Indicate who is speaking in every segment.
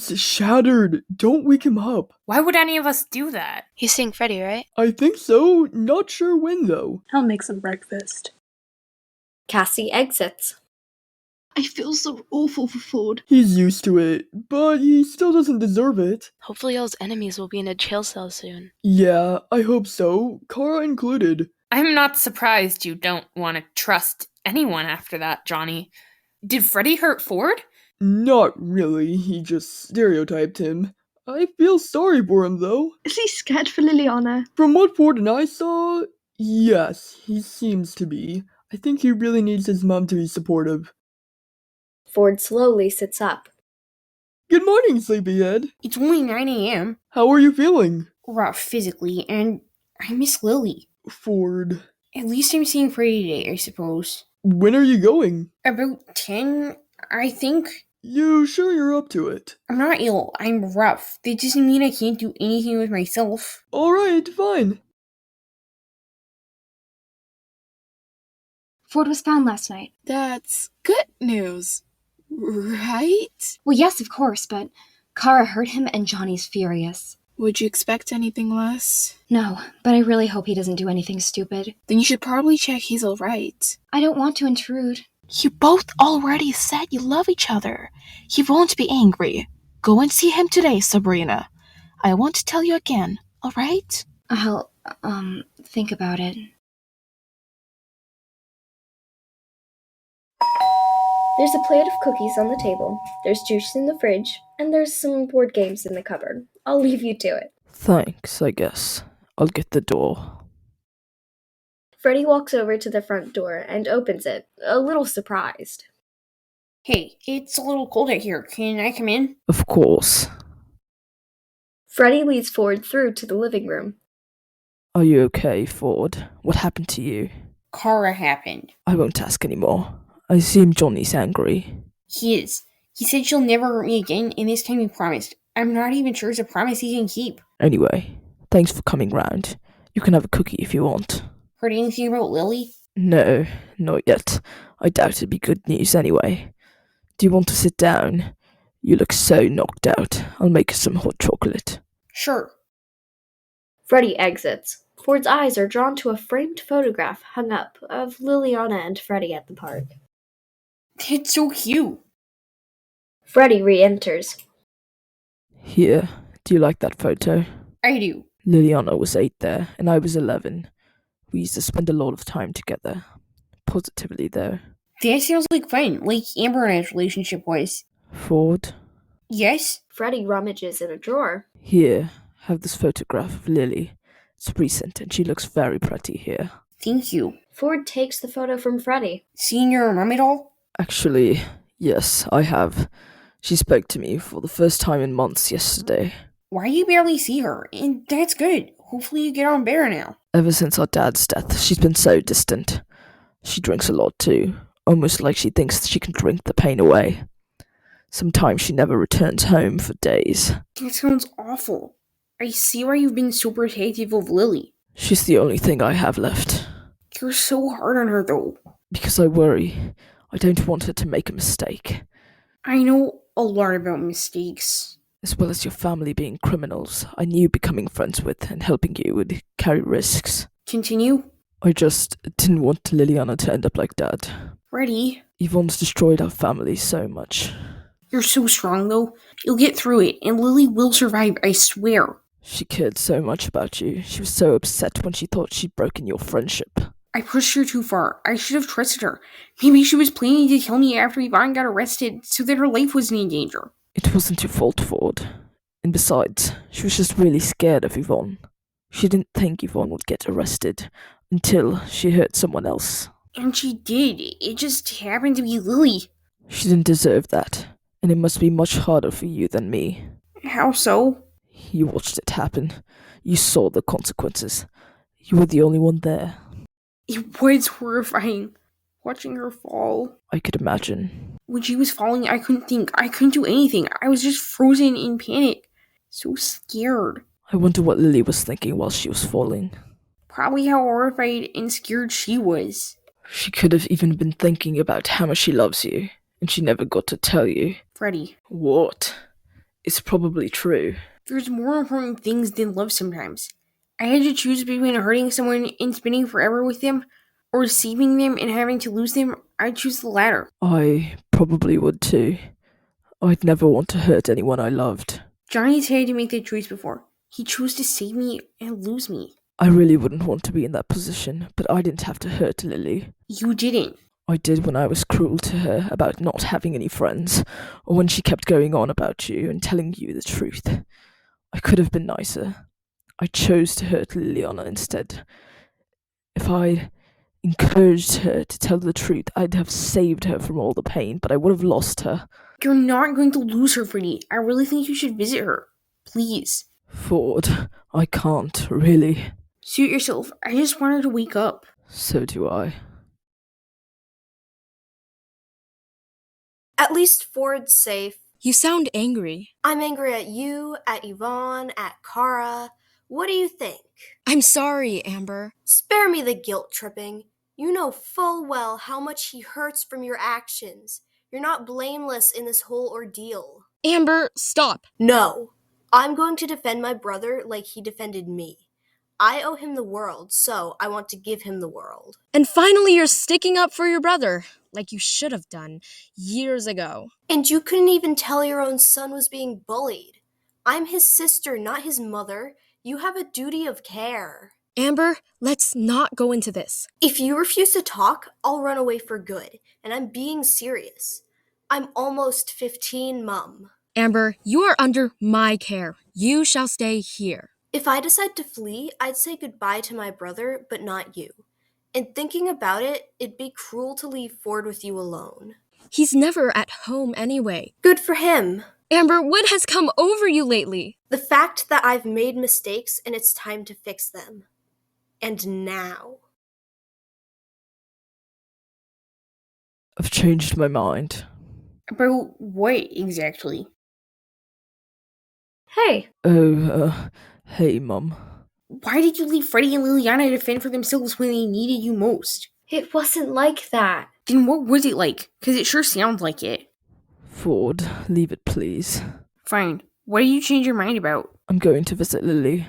Speaker 1: He's shattered. Don't wake him up.
Speaker 2: Why would any of us do that?
Speaker 3: He's seeing Freddy, right?
Speaker 1: I think so. Not sure when, though.
Speaker 4: I'll make some breakfast.
Speaker 5: Cassie exits.
Speaker 6: I feel so awful for Ford.
Speaker 1: He's used to it, but he still doesn't deserve it.
Speaker 3: Hopefully all his enemies will be in a jail cell soon.
Speaker 1: Yeah, I hope so. Kara included.
Speaker 2: I'm not surprised you don't want to trust anyone after that, Johnny. Did Freddy hurt Ford?
Speaker 1: Not really, he just stereotyped him. I feel sorry for him, though.
Speaker 6: Is he scared for Liliana?
Speaker 1: From what Ford and I saw, yes, he seems to be. I think he really needs his mom to be supportive.
Speaker 5: Ford slowly sits up.
Speaker 1: Good morning, sleepyhead.
Speaker 2: It's only 9 a.m.
Speaker 1: How are you feeling?
Speaker 2: Rough physically, and I miss Lily.
Speaker 1: Ford.
Speaker 2: At least I'm seeing Freddy today, I suppose.
Speaker 1: When are you going?
Speaker 2: About 10, I think.
Speaker 1: You sure you're up to it?
Speaker 2: I'm not ill, I'm rough. That doesn't mean I can't do anything with myself.
Speaker 1: Alright, fine.
Speaker 7: Ford was found last night.
Speaker 8: That's good news, right?
Speaker 7: Well, yes, of course, but Kara hurt him and Johnny's furious.
Speaker 8: Would you expect anything less?
Speaker 7: No, but I really hope he doesn't do anything stupid.
Speaker 8: Then you should probably check he's alright.
Speaker 7: I don't want to intrude.
Speaker 9: You both already said you love each other. He won't be angry. Go and see him today, Sabrina. I won't tell you again, alright?
Speaker 7: I'll, think about it.
Speaker 5: There's a plate of cookies on the table, there's juice in the fridge, and there's some board games in the cupboard. I'll leave you to it.
Speaker 10: Thanks, I guess. I'll get the door.
Speaker 5: Freddy walks over to the front door and opens it, a little surprised.
Speaker 2: Hey, it's a little cold out here. Can I come in?
Speaker 10: Of course.
Speaker 5: Freddy leads Ford through to the living room.
Speaker 10: Are you okay, Ford? What happened to you?
Speaker 2: Kara happened.
Speaker 10: I won't ask anymore. I assume Johnny's angry.
Speaker 2: He is. He said she'll never hurt me again, and this time he promised. I'm not even sure it's a promise he can keep.
Speaker 10: Anyway, thanks for coming round. You can have a cookie if you want.
Speaker 2: Heard anything about Lily?
Speaker 10: No, not yet. I doubt it'd be good news anyway. Do you want to sit down? You look so knocked out. I'll make you some hot chocolate.
Speaker 2: Sure.
Speaker 5: Freddy exits. Ford's eyes are drawn to a framed photograph hung up of Liliana and Freddy at the park.
Speaker 2: It's so cute.
Speaker 5: Freddy re-enters.
Speaker 10: Here, do you like that photo?
Speaker 2: I do.
Speaker 10: Liliana was 8 there, and I was 11. We used to spend a lot of time together. Positively, though.
Speaker 2: That sounds like fun, like Amber and I's relationship was.
Speaker 10: Ford?
Speaker 2: Yes?
Speaker 5: Freddy rummages in a drawer.
Speaker 10: Here, have this photograph of Lily. It's recent, and she looks very pretty here.
Speaker 2: Thank you.
Speaker 5: Ford takes the photo from Freddy.
Speaker 2: Seen your mummy doll?
Speaker 10: Actually, yes, I have. She spoke to me for the first time in months yesterday.
Speaker 2: Why you barely see her? And that's good. Hopefully you get on better now.
Speaker 10: Ever since our dad's death, she's been so distant. She drinks a lot too, almost like she thinks she can drink the pain away. Sometimes she never returns home for days.
Speaker 2: That sounds awful. I see why you've been so protective of Lily.
Speaker 10: She's the only thing I have left.
Speaker 2: You're so hard on her though.
Speaker 10: Because I worry. I don't want her to make a mistake.
Speaker 2: I know a lot about mistakes.
Speaker 10: As well as your family being criminals, I knew becoming friends with and helping you would carry risks.
Speaker 2: Continue?
Speaker 10: I just didn't want Liliana to end up like Dad.
Speaker 2: Freddy?
Speaker 10: Yvonne's destroyed our family so much.
Speaker 2: You're so strong though. You'll get through it, and Lily will survive, I swear.
Speaker 10: She cared so much about you. She was so upset when she thought she'd broken your friendship.
Speaker 2: I pushed her too far. I should have trusted her. Maybe she was planning to kill me after Yvonne got arrested so that her life wasn't in danger.
Speaker 10: It wasn't your fault, Ford. And besides, she was just really scared of Yvonne. She didn't think Yvonne would get arrested until she hurt someone else.
Speaker 2: And she did. It just happened to be Lily.
Speaker 10: She didn't deserve that, and it must be much harder for you than me.
Speaker 2: How so?
Speaker 10: You watched it happen. You saw the consequences. You were the only one there.
Speaker 2: It was horrifying. Watching her fall.
Speaker 10: I could imagine.
Speaker 2: When she was falling, I couldn't think. I couldn't do anything. I was just frozen in panic. So scared.
Speaker 10: I wonder what Lily was thinking while she was falling.
Speaker 2: Probably how horrified and scared she was.
Speaker 10: She could have even been thinking about how much she loves you, and she never got to tell you.
Speaker 2: Freddy.
Speaker 10: What? It's probably true.
Speaker 2: There's more important things than love sometimes. I had to choose between hurting someone and spending forever with them, or saving them and having to lose them. I'd choose the latter.
Speaker 10: I probably would too. I'd never want to hurt anyone I loved.
Speaker 2: Johnny's had to make that choice before. He chose to save me and lose me.
Speaker 10: I really wouldn't want to be in that position, but I didn't have to hurt Lily.
Speaker 2: You didn't.
Speaker 10: I did when I was cruel to her about not having any friends, or when she kept going on about you and telling you the truth. I could have been nicer. I chose to hurt Liliana instead. If I'd encouraged her to tell the truth, I'd have saved her from all the pain, but I would have lost her.
Speaker 2: You're not going to lose her, Freddie. I really think you should visit her. Please.
Speaker 10: Ford, I can't, really.
Speaker 2: Suit yourself. I just want her to wake up.
Speaker 10: So do I.
Speaker 5: At least Ford's safe.
Speaker 4: You sound angry.
Speaker 5: I'm angry at you, at Yvonne, at Kara. What do you think?
Speaker 4: I'm sorry, Amber.
Speaker 5: Spare me the guilt tripping. You know full well how much he hurts from your actions. You're not blameless in this whole ordeal.
Speaker 4: Amber, stop.
Speaker 5: No. I'm going to defend my brother like he defended me. I owe him the world, so I want to give him the world.
Speaker 4: And finally you're sticking up for your brother, like you should have done years ago.
Speaker 5: And you couldn't even tell your own son was being bullied. I'm his sister, not his mother. You have a duty of care.
Speaker 4: Amber, let's not go into this.
Speaker 5: If you refuse to talk, I'll run away for good. And I'm being serious. I'm almost 15, Mum.
Speaker 4: Amber, you are under my care. You shall stay here.
Speaker 5: If I decide to flee, I'd say goodbye to my brother, but not you. And thinking about it, it'd be cruel to leave Ford with you alone.
Speaker 4: He's never at home anyway.
Speaker 5: Good for him.
Speaker 4: Amber, what has come over you lately?
Speaker 5: The fact that I've made mistakes and it's time to fix them. And now.
Speaker 10: I've changed my mind.
Speaker 2: About what exactly?
Speaker 5: Hey.
Speaker 10: Hey, Mum.
Speaker 2: Why did you leave Freddie and Liliana to fend for themselves when they needed you most?
Speaker 5: It wasn't like that.
Speaker 2: Then what was it like? Because it sure sounds like it.
Speaker 10: Ford, leave it, please.
Speaker 2: Fine. What do you change your mind about?
Speaker 10: I'm going to visit Lily.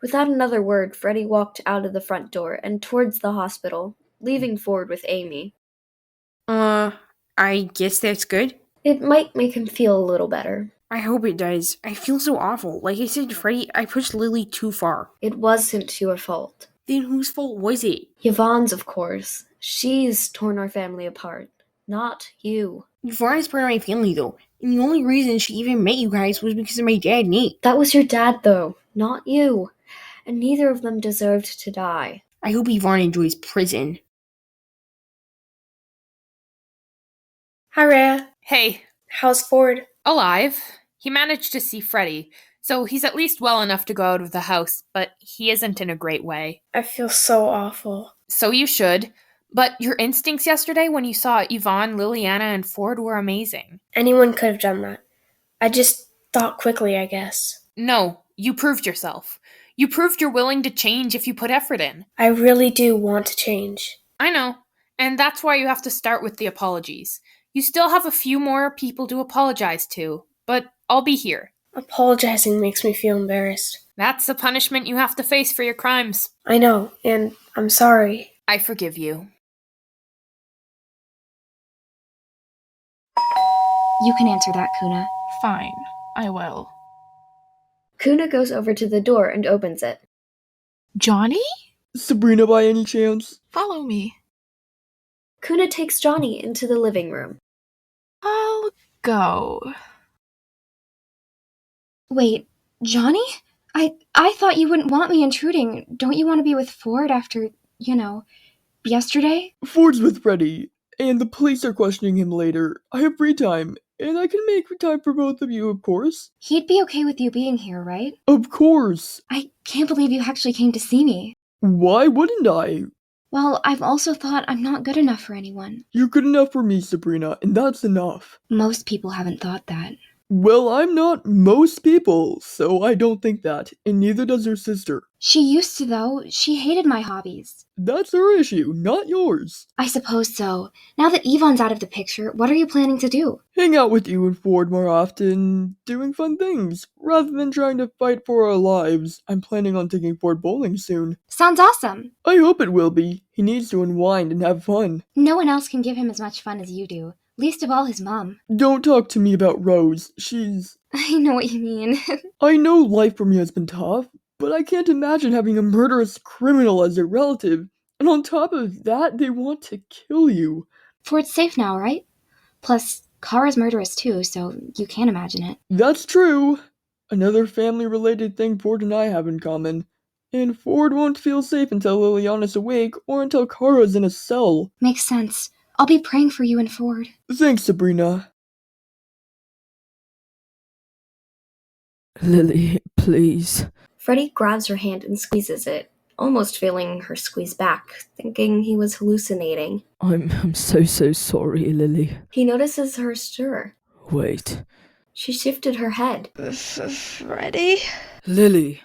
Speaker 5: Without another word, Freddie walked out of the front door and towards the hospital, leaving Ford with Amy.
Speaker 2: I guess that's good.
Speaker 5: It might make him feel a little better.
Speaker 2: I hope it does. I feel so awful. Like I said to Freddie, I pushed Lily too far.
Speaker 5: It wasn't your fault.
Speaker 2: Then whose fault was it?
Speaker 5: Yvonne's, of course. She's torn our family apart. Not you.
Speaker 2: Yvonne is part of my family, though. And the only reason she even met you guys was because of my dad, Nate.
Speaker 5: That was your dad, though. Not you. And neither of them deserved to die.
Speaker 2: I hope Yvonne enjoys prison.
Speaker 11: Hi, Rhea.
Speaker 12: Hey.
Speaker 11: How's Ford?
Speaker 12: Alive. He managed to see Freddie, so he's at least well enough to go out of the house, but he isn't in a great way.
Speaker 11: I feel so awful.
Speaker 12: So you should. But your instincts yesterday when you saw Yvonne, Liliana, and Ford were amazing.
Speaker 11: Anyone could have done that. I just thought quickly, I guess.
Speaker 12: No, you proved yourself. You proved you're willing to change if you put effort in.
Speaker 11: I really do want to change.
Speaker 12: I know, and that's why you have to start with the apologies. You still have a few more people to apologize to, but I'll be here.
Speaker 11: Apologizing makes me feel embarrassed.
Speaker 12: That's the punishment you have to face for your crimes.
Speaker 11: I know, and I'm sorry.
Speaker 12: I forgive you.
Speaker 7: You can answer that, Kuna.
Speaker 9: Fine, I will.
Speaker 5: Kuna goes over to the door and opens it.
Speaker 9: Johnny?
Speaker 1: Sabrina, by any chance?
Speaker 9: Follow me.
Speaker 5: Kuna takes Johnny into the living room.
Speaker 9: I'll go.
Speaker 7: Wait, Johnny? I thought you wouldn't want me intruding. Don't you want to be with Ford after, yesterday?
Speaker 1: Ford's with Freddie, and the police are questioning him later. I have free time, and I can make time for both of you, of course.
Speaker 7: He'd be okay with you being here, right?
Speaker 1: Of course.
Speaker 7: I can't believe you actually came to see me.
Speaker 1: Why wouldn't I?
Speaker 7: Well, I've also thought I'm not good enough for anyone.
Speaker 1: You're good enough for me, Sabrina, and that's enough.
Speaker 7: Most people haven't thought that.
Speaker 1: Well, I'm not most people, so I don't think that, and neither does her sister.
Speaker 7: She used to, though. She hated my hobbies.
Speaker 1: That's her issue, not yours.
Speaker 7: I suppose so. Now that Yvonne's out of the picture, what are you planning to do?
Speaker 1: Hang out with you and Ford more often, doing fun things. Rather than trying to fight for our lives, I'm planning on taking Ford bowling soon.
Speaker 7: Sounds awesome.
Speaker 1: I hope it will be. He needs to unwind and have fun.
Speaker 7: No one else can give him as much fun as you do. Least of all his mom.
Speaker 1: Don't talk to me about Rose. She's...
Speaker 7: I know what you mean.
Speaker 1: I know life for me has been tough, but I can't imagine having a murderous criminal as a relative. And on top of that, they want to kill you.
Speaker 7: Ford's safe now, right? Plus, Kara's murderous too, so you can't imagine it.
Speaker 1: That's true. Another family-related thing Ford and I have in common. And Ford won't feel safe until Liliana's awake or until Kara's in a cell.
Speaker 7: Makes sense. I'll be praying for you and Ford.
Speaker 1: Thanks, Sabrina.
Speaker 10: Lily, please.
Speaker 13: Freddie grabs her hand and squeezes it, almost feeling her squeeze back, thinking he was hallucinating.
Speaker 10: I'm so sorry, Lily.
Speaker 13: He notices her stir.
Speaker 10: Wait.
Speaker 13: She shifted her head.
Speaker 6: Freddie?
Speaker 10: Lily.